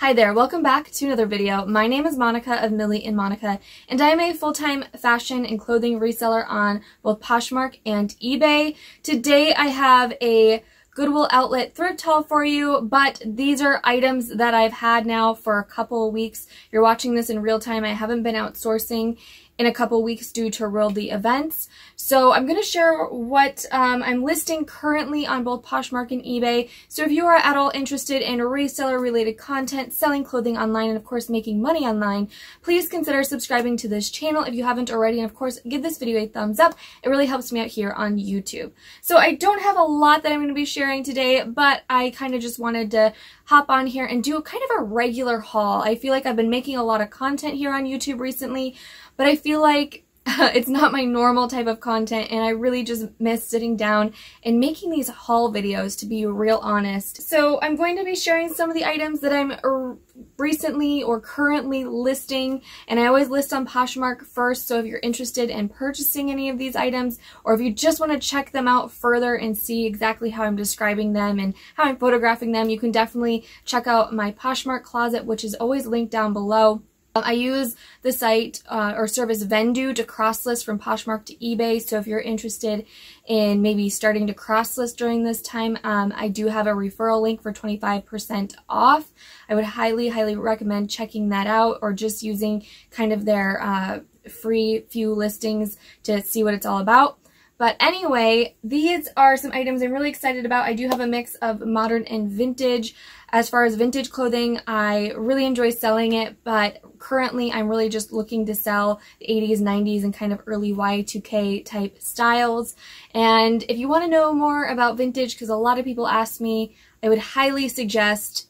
Hi there, welcome back to another video. My name is Monica of Milly and Monica, and I am a full-time fashion and clothing reseller on both Poshmark and eBay. Today I have a Goodwill outlet thrift haul for you, but these are items that I've had now for a couple of weeks. You're watching this in real time. I haven't been outsourcing in a couple weeks due to worldly events. So I'm going to share what I'm listing currently on both Poshmark and eBay. So if you are at all interested in reseller related content, selling clothing online, and of course making money online, please consider subscribing to this channel if you haven't already. And of course, give this video a thumbs up. It really helps me out here on YouTube. So I don't have a lot that I'm going to be sharing today, but I kind of just wanted to hop on here and do kind of a regular haul. I feel like I've been making a lot of content here on YouTube recently, but I feel like it's not my normal type of content, and I really just miss sitting down and making these haul videos, to be real honest. So I'm going to be sharing some of the items that I'm recently or currently listing, and I always list on Poshmark first, so if you're interested in purchasing any of these items, or if you just want to check them out further and see exactly how I'm describing them and how I'm photographing them, you can definitely check out my Poshmark closet, which is always linked down below. I use the site or service Vendoo to cross-list from Poshmark to eBay, so if you're interested in maybe starting to cross-list during this time, I do have a referral link for 25% off. I would highly, highly recommend checking that out, or just using kind of their free few listings to see what it's all about. But anyway, these are some items I'm really excited about. I do have a mix of modern and vintage. As far as vintage clothing, I really enjoy selling it, but currently I'm really just looking to sell the 80s, 90s, and kind of early Y2K type styles. And if you want to know more about vintage, because a lot of people ask me, I would highly suggest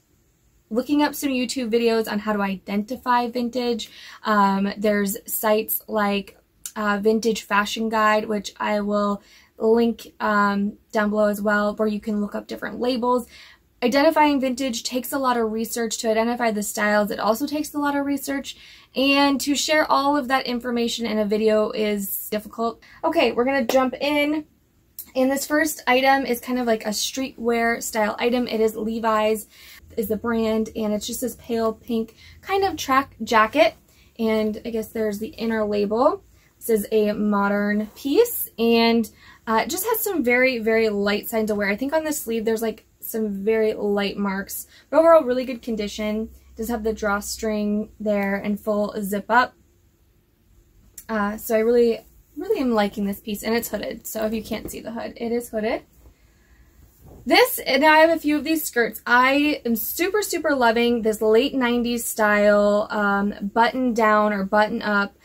looking up some YouTube videos on how to identify vintage. There's sites like Vintage Fashion Guide, which I will link down below as well, where you can look up different labels. Identifying vintage takes a lot of research. To identify the styles, it also takes a lot of research, and to share all of that information in a video is difficult. Okay, we're gonna jump in, and this first item is kind of like a streetwear style item. It is Levi's is the brand, and it's just this pale pink kind of track jacket, and I guess there's the inner label. This is a modern piece, and it just has some very, very light signs of wear. I think on the sleeve there's like some very light marks, but overall really good condition. It does have the drawstring there and full zip up. So I really am liking this piece, and it's hooded. So if you can't see the hood, it is hooded. Now I have a few of these skirts. I am super, super loving this late 90s style button down or button up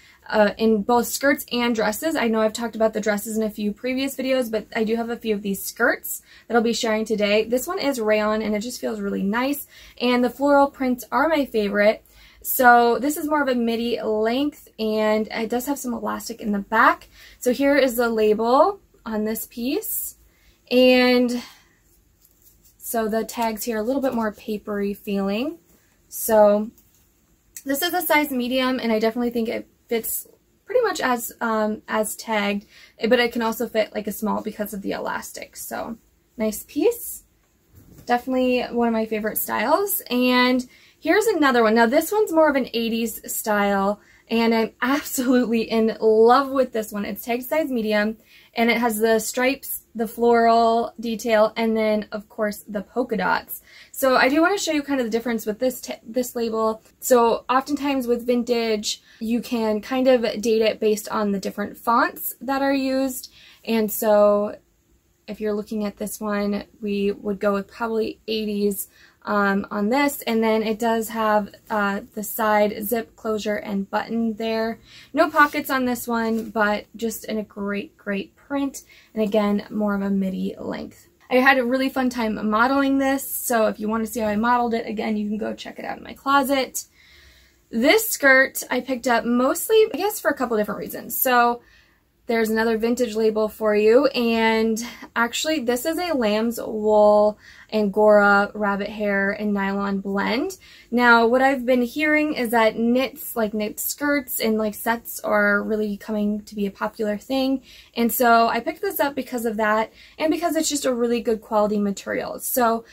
in both skirts and dresses. I know I've talked about the dresses in a few previous videos, but I do have a few of these skirts that I'll be sharing today. This one is rayon, and it just feels really nice, and the floral prints are my favorite. So this is more of a midi length, and it does have some elastic in the back. So here is the label on this piece, and so the tags here are a little bit more papery feeling. So this is a size medium, and I definitely think it fits pretty much as tagged, but it can also fit like a small because of the elastic. So nice piece, definitely one of my favorite styles. And here's another one. Now this one's more of an 80s style, and I'm absolutely in love with this one. It's tagged size medium, and it has the stripes, the floral detail, and then of course the polka dots. So I do want to show you kind of the difference with this label. So oftentimes with vintage, you can kind of date it based on the different fonts that are used. And so if you're looking at this one, we would go with probably 80s on this. And then it does have the side zip closure and button there. No pockets on this one, but just in a great, great print. And again, more of a midi length. I had a really fun time modeling this, so if you want to see how I modeled it, again, you can go check it out in my closet. This skirt I picked up mostly, I guess, for a couple different reasons. So there's another vintage label for you, and actually this is a lamb's wool Angora rabbit hair and nylon blend. Now what I've been hearing is that knits, like knit skirts and like sets, are really coming to be a popular thing, and so I picked this up because of that and because it's just a really good quality material. So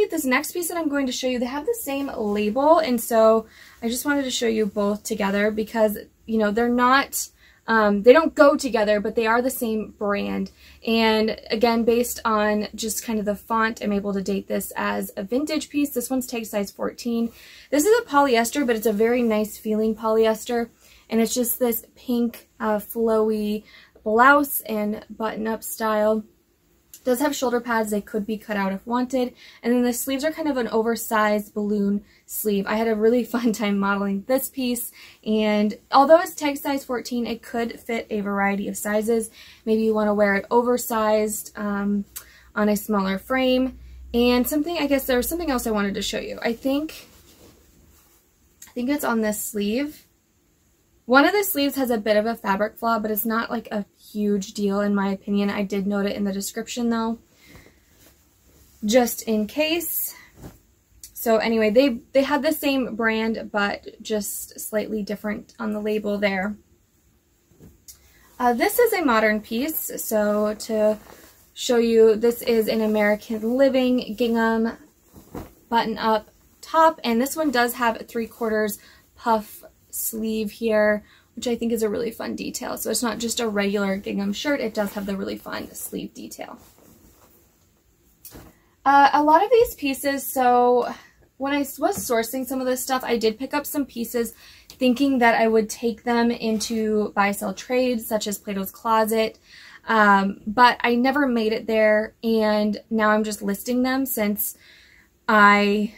this next piece that I'm going to show you, they have the same label, and so I just wanted to show you both together because, you know, they're not they don't go together, but they are the same brand. And again, based on just kind of the font, I'm able to date this as a vintage piece. This one's tag size 14. This is a polyester, but it's a very nice feeling polyester. And it's just this pink, flowy blouse and button-up style. It does have shoulder pads. They could be cut out if wanted. And then the sleeves are kind of an oversized balloon sleeve. I had a really fun time modeling this piece, and although it's tag size 14, it could fit a variety of sizes. Maybe you want to wear it oversized on a smaller frame. And I guess there was something else I wanted to show you. I think it's on this sleeve. One of the sleeves has a bit of a fabric flaw, but it's not like a huge deal in my opinion. I did note it in the description though, just in case. So anyway, they had the same brand, but just slightly different on the label there. This is a modern piece, so to show you, this is an American Living gingham button-up top, and this one does have a 3/4 puff sleeve here, which I think is a really fun detail. So it's not just a regular gingham shirt, it does have the really fun sleeve detail. A lot of these pieces, so when I was sourcing some of this stuff, I did pick up some pieces thinking that I would take them into buy-sell trades, such as Plato's Closet, but I never made it there, and now I'm just listing them since I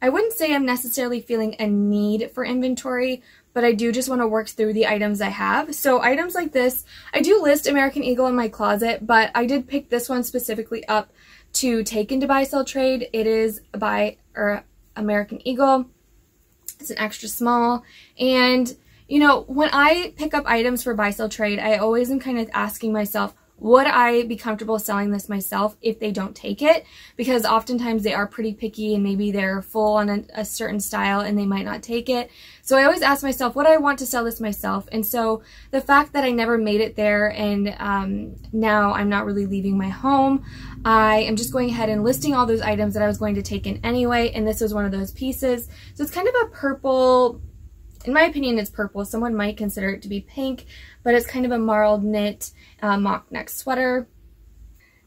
wouldn't say I'm necessarily feeling a need for inventory, but I do just want to work through the items I have. So items like this, I do list American Eagle in my closet, but I did pick this one specifically up to take into buy-sell trade. It is by American Eagle. It's an extra small, and you know, when I pick up items for buy-sell trade, I always am kind of asking myself, would I be comfortable selling this myself if they don't take it? Because oftentimes they are pretty picky and maybe they're full on a certain style and they might not take it. So I always ask myself, would I want to sell this myself? And so the fact that I never made it there, and now I'm not really leaving my home, I am just going ahead and listing all those items that I was going to take in anyway, and this was one of those pieces. So it's kind of a purple, in my opinion it's purple, someone might consider it to be pink, but it's kind of a marled knit mock neck sweater.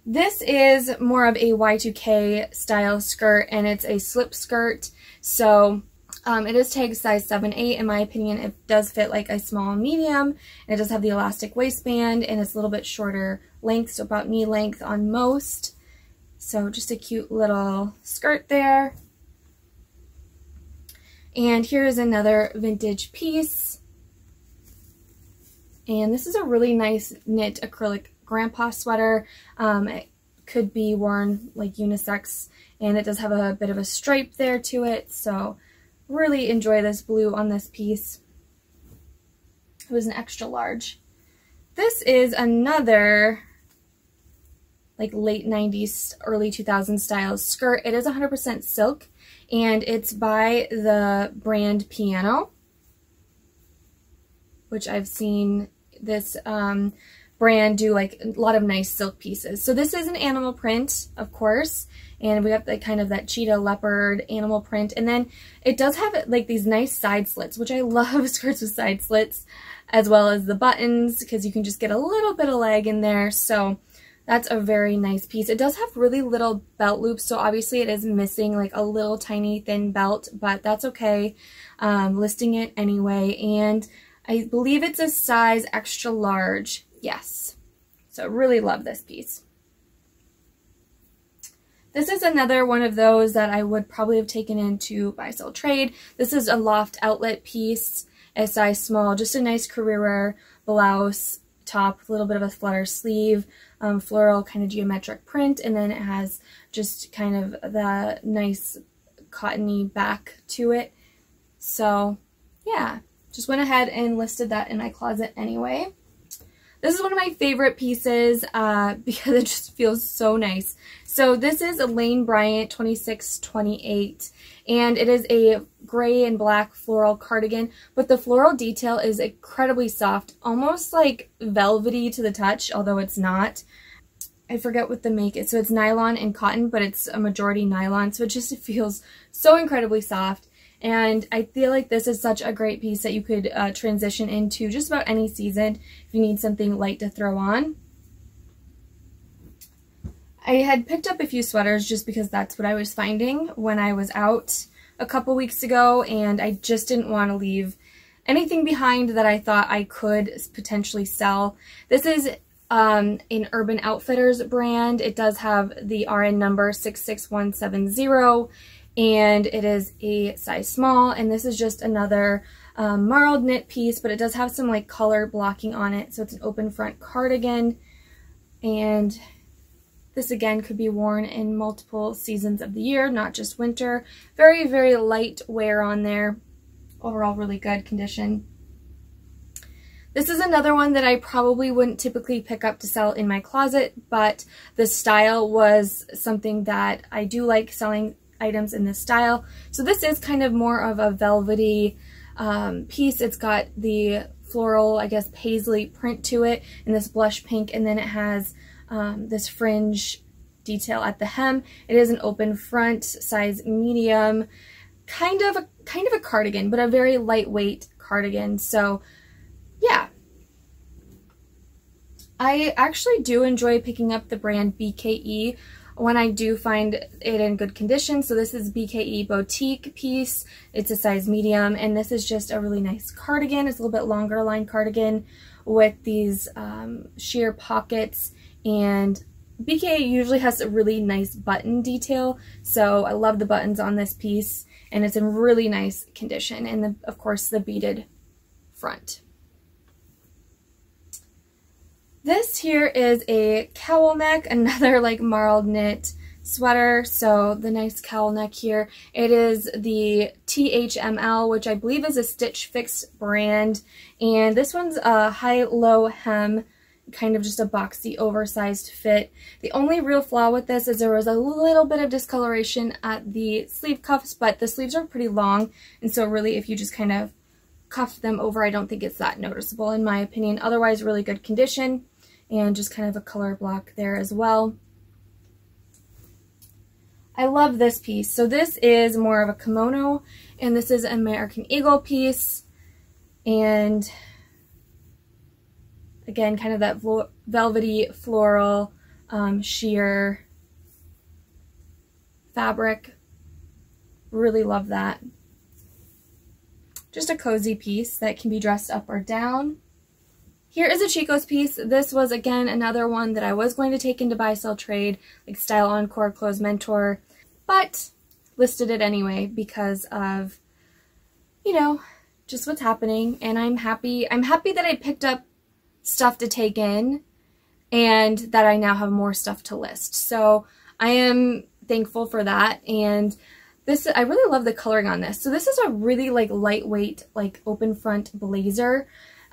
This is more of a Y2K style skirt, and it's a slip skirt, so it is tag size 7/8. In my opinion, it does fit like a small medium, and it does have the elastic waistband, and it's a little bit shorter length, so about knee length on most. So just a cute little skirt there. And here is another vintage piece. And this is a really nice knit acrylic grandpa sweater. It could be worn like unisex, and it does have a bit of a stripe there to it. So really enjoy this blue on this piece. It was an extra large. This is another like late 90s, early 2000s style skirt. It is 100% silk, and it's by the brand Piano, which I've seen this brand do like a lot of nice silk pieces. So this is an animal print, of course, and we have like kind of that cheetah leopard animal print, and then it does have like these nice side slits, which I love skirts with side slits, as well as the buttons, because you can just get a little bit of leg in there. So that's a very nice piece. It does have really little belt loops, so obviously it is missing like a little tiny thin belt, but that's okay. Listing it anyway, and I believe it's a size extra large. Yes. So really love this piece. This is another one of those that I would probably have taken into buy-sell trade. This is a loft outlet piece, a size small, just a nice career wear blouse, top, a little bit of a flutter sleeve, floral kind of geometric print, and then it has just kind of the nice cottony back to it. So yeah, just went ahead and listed that in my closet anyway. This is one of my favorite pieces because it just feels so nice. So this is a Lane Bryant 2628, and it is a gray and black floral cardigan, but the floral detail is incredibly soft, almost like velvety to the touch, although it's not. I forget what the make is. So it's nylon and cotton, but it's a majority nylon, so it just feels so incredibly soft. And I feel like this is such a great piece that you could transition into just about any season if you need something light to throw on. I had picked up a few sweaters just because that's what I was finding when I was out a couple weeks ago, and I just didn't want to leave anything behind that I thought I could potentially sell. This is an Urban Outfitters brand. It does have the RN number 66170. And it is a size small, and this is just another marled knit piece, but it does have some like color blocking on it, so it's an open front cardigan, and this again could be worn in multiple seasons of the year, not just winter. Very, very light wear on there. Overall really good condition. This is another one that I probably wouldn't typically pick up to sell in my closet, but the style was something that I do like selling items in this style. So this is kind of more of a velvety piece. It's got the floral, I guess, paisley print to it in this blush pink, and then it has this fringe detail at the hem. It is an open front, size medium, kind of a cardigan, but a very lightweight cardigan. So yeah, I actually do enjoy picking up the brand Bke when I do find it in good condition. So this is Bke Boutique piece. It's a size medium, and this is just a really nice cardigan. It's a little bit longer line cardigan with these sheer pockets, and Bke usually has a really nice button detail, so I love the buttons on this piece, and it's in really nice condition, and of course the beaded front. This here is a Cowl-Neck, another like marled knit sweater. So the nice Cowl-Neck here. It is the THML, which I believe is a Stitch Fix brand. And this one's a high-low hem, kind of just a boxy, oversized fit. The only real flaw with this is there was a little bit of discoloration at the sleeve cuffs, but the sleeves are pretty long. And so really, if you just kind of cuff them over, I don't think it's that noticeable in my opinion. Otherwise, really good condition. And just kind of a color block there as well. I love this piece. So this is more of a kimono, and this is an American Eagle piece. And again, kind of that velvety floral sheer fabric. Really love that. Just a cozy piece that can be dressed up or down. Here is a Chico's piece. This was, again, another one that I was going to take into buy, sell, trade, like Style Encore, Clothes Mentor, but listed it anyway because of, you know, just what's happening. And I'm happy that I picked up stuff to take in and that I now have more stuff to list. So I am thankful for that. And this, I really love the coloring on this. So this is a really like lightweight, like open front blazer.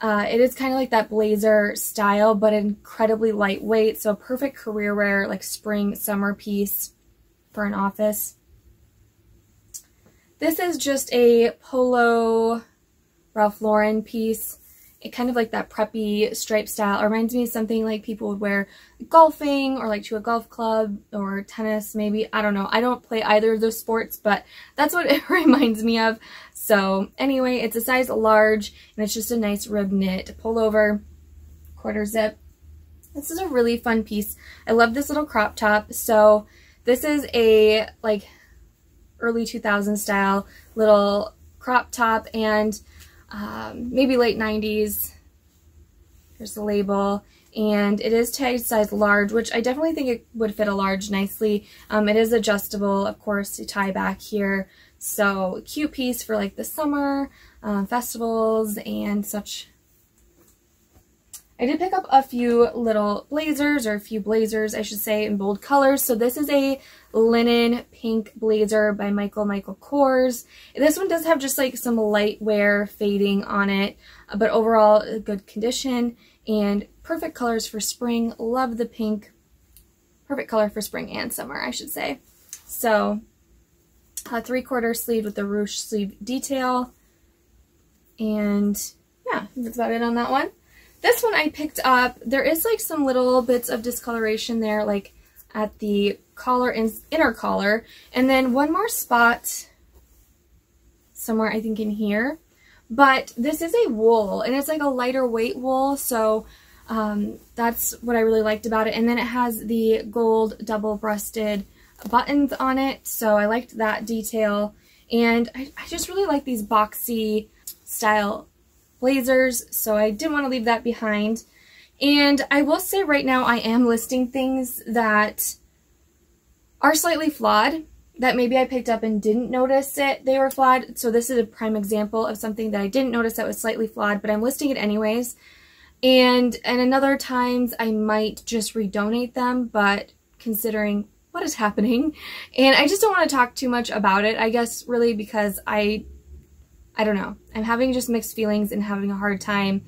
It is kind of like that blazer style, but incredibly lightweight. So a perfect career wear, like spring, summer piece for an office. This is just a polo Ralph Lauren piece. It kind of like that preppy stripe style. It reminds me of something like people would wear golfing or like to a golf club or tennis maybe. I don't know. I don't play either of those sports, but that's what it reminds me of. So anyway, it's a size large, and it's just a nice rib knit pullover, quarter zip. This is a really fun piece. I love this little crop top. So this is a like early 2000s style little crop top, and maybe late 90s. Here's the label, and it is tagged size large, which I definitely think it would fit a large nicely. It is adjustable, of course, to tie back here. So cute piece for like the summer, festivals and such. I did pick up a few little blazers, or a few blazers, I should say, in bold colors. So this is a linen pink blazer by Michael Kors. This one does have just like some light wear fading on it, but overall good condition and perfect colors for spring. Love the pink. Perfect color for spring and summer, I should say. So, a 3/4 sleeve with the ruche sleeve detail. And yeah, that's about it on that one. This one I picked up. There is like some little bits of discoloration there, like at the collar and inner collar. And then one more spot somewhere, I think in here. But this is a wool, and it's like a lighter weight wool, so that's what I really liked about it. And then it has the gold double-breasted buttons on it, so I liked that detail. And I just really like these boxy style blazers, so I didn't want to leave that behind. And I will say right now I am listing things that are slightly flawed, that maybe I picked up and didn't notice they were flawed. So this is a prime example of something that I didn't notice that was slightly flawed, but I'm listing it anyways. And another times I might just redonate them, but considering what is happening, and I just don't want to talk too much about it, I guess, really, because I don't know. I'm having just mixed feelings and having a hard time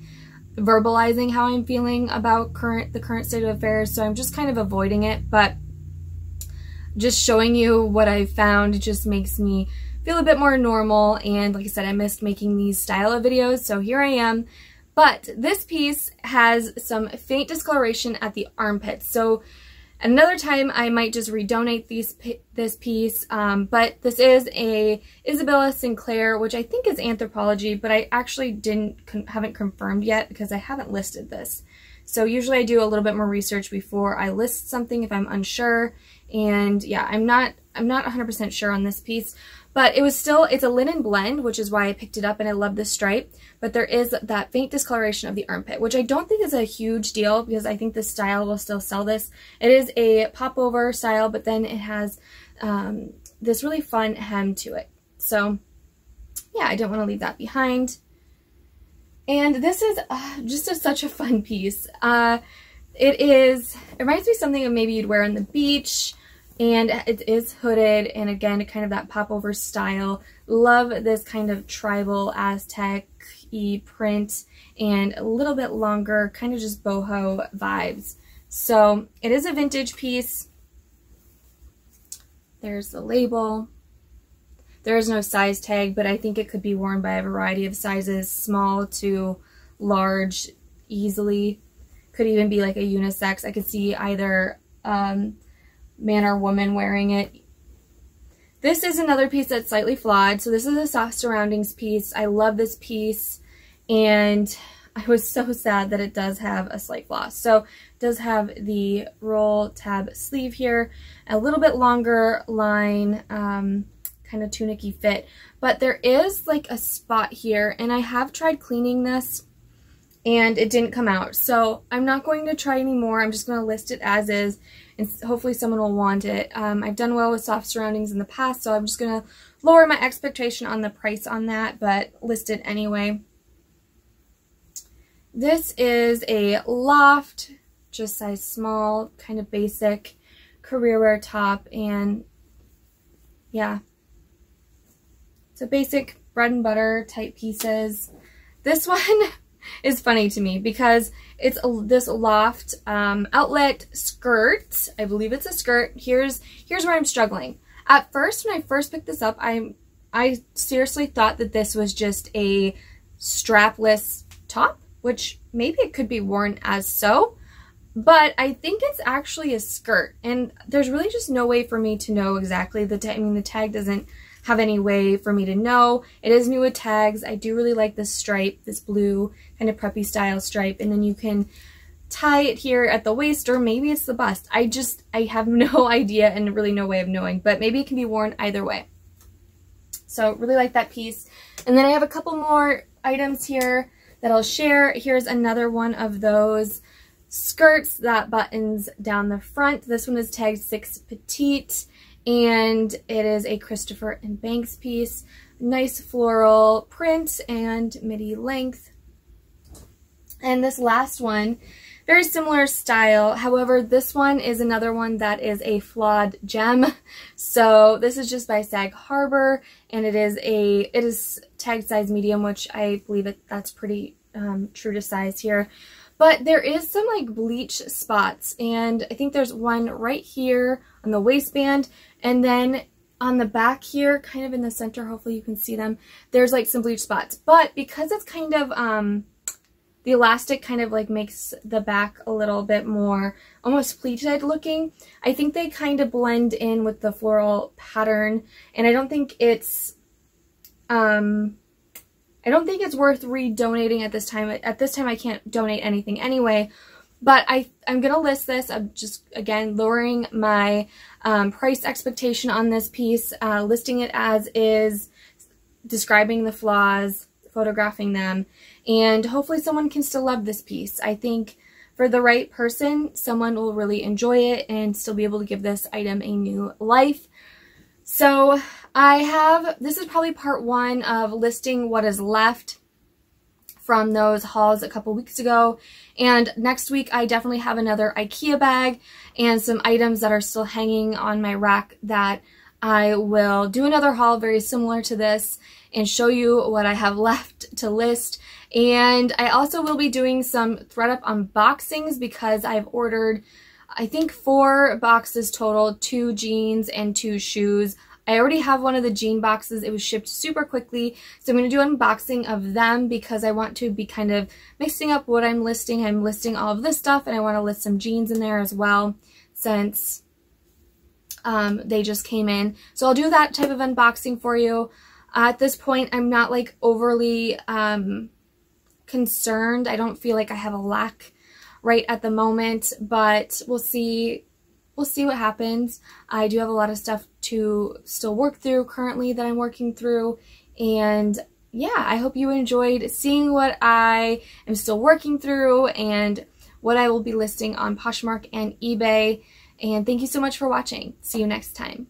verbalizing how I'm feeling about the current state of affairs, so I'm just kind of avoiding it. But just showing you what I found just makes me feel a bit more normal, and like I said, I missed making these style of videos, so here I am. But this piece has some faint discoloration at the armpits, so another time I might just redonate this piece, but this is a Isabella Sinclair, which I think is Anthropology, but I actually haven't confirmed yet because I haven't listed this. So usually I do a little bit more research before I list something if I'm unsure. And yeah, I'm not 100% sure on this piece, but it's a linen blend, which is why I picked it up, and I love this stripe. But there is that faint discoloration of the armpit, which I don't think is a huge deal because I think this style will still sell this. It is a popover style, but then it has this really fun hem to it. So yeah, I didn't want to leave that behind. And this is just such a fun piece. It reminds me of something that maybe you'd wear on the beach, and it is hooded, and again, kind of that popover style. Love this kind of tribal Aztec-y print, and a little bit longer, kind of just boho vibes. So it is a vintage piece. There's the label. There is no size tag, but I think it could be worn by a variety of sizes, small to large, easily. Could even be like a unisex. I could see either man or woman wearing it. This is another piece that's slightly flawed. So this is a soft surroundings piece. I love this piece, and I was so sad that it does have a slight flaw. So it does have the roll tab sleeve here, a little bit longer line, kind of tunic-y fit, but there is like a spot here, and I have tried cleaning this and it didn't come out, so I'm not going to try anymore. I'm just going to list it as is, and hopefully someone will want it. I've done well with soft surroundings in the past, so I'm just going to lower my expectation on the price on that, but list it anyway. This is a loft, just size small, kind of basic career wear top, and yeah, it's a basic bread and butter type pieces. This one is funny to me because it's this loft outlet skirt. I believe it's a skirt. Here's where I'm struggling. At first, when I first picked this up, I seriously thought that this was just a strapless top, which maybe it could be worn as so, but I think it's actually a skirt, and there's really just no way for me to know exactly. The tag doesn't have any way for me to know. It is new with tags. I do really like this stripe, this blue kind of preppy style stripe, and then you can tie it here at the waist, or maybe it's the bust. I have no idea and really no way of knowing, but maybe it can be worn either way. So really like that piece. And then I have a couple more items here that I'll share. Here's another one of those skirts that buttons down the front. This one is tagged 6 petite, and it is a Christopher and Banks piece. Nice floral print and midi length. And this last one, very similar style. However, this one is another one that is a flawed gem. So this is just by Sag Harbor, and it is tagged size medium, which I believe that's pretty true to size here. But there is some like bleach spots, and I think there's one right here on the waistband, and then on the back here, kind of in the center, hopefully you can see them, there's like some bleach spots. But because it's kind of, the elastic kind of like makes the back a little bit more almost pleated looking, I think they kind of blend in with the floral pattern, and I don't think it's worth re-donating at this time. At this time I can't donate anything anyway, but I'm gonna list this. I'm just, again, lowering my price expectation on this piece, listing it as is, describing the flaws, photographing them, and hopefully someone can still love this piece. I think for the right person, someone will really enjoy it and still be able to give this item a new life. So this is probably part one of listing what is left from those hauls a couple weeks ago. And next week I definitely have another IKEA bag and some items that are still hanging on my rack that I will do another haul very similar to this and show you what I have left to list. And I also will be doing some ThredUp unboxings because I've ordered, I think, 4 boxes total, 2 jeans and 2 shoes. I already have one of the jean boxes. It was shipped super quickly, so I'm going to do an unboxing of them because I want to be kind of mixing up what I'm listing. I'm listing all of this stuff, and I want to list some jeans in there as well since they just came in. So I'll do that type of unboxing for you. At this point, I'm not like overly concerned. I don't feel like I have a lack right at the moment, but we'll see. We'll see what happens. I do have a lot of stuff to still work through currently that I'm working through. And yeah, I hope you enjoyed seeing what I am still working through and what I will be listing on Poshmark and eBay. And thank you so much for watching. See you next time.